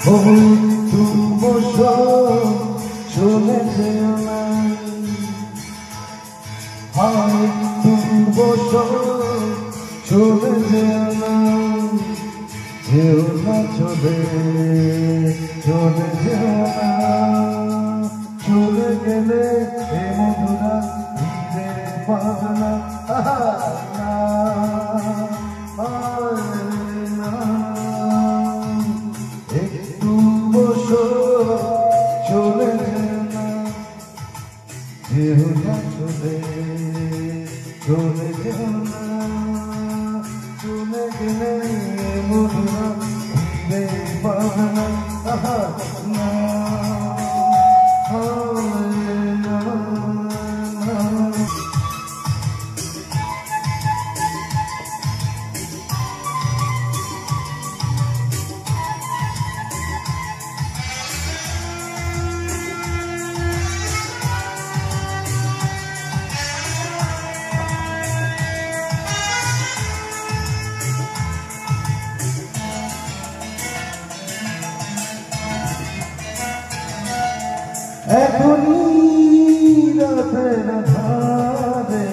বহু বছর চলে যেও না, দু বছর চলে যেও না, যেও না চলে চলে যেও না। চলে গেলে এ মধুরা ফিরে পাবে না, একটু বছর চলে যেও না, যেও না চলে চলে যেও না। চলে গেলে মধুরা ফিরে পাবে না, না। এখনই রাতের ধারে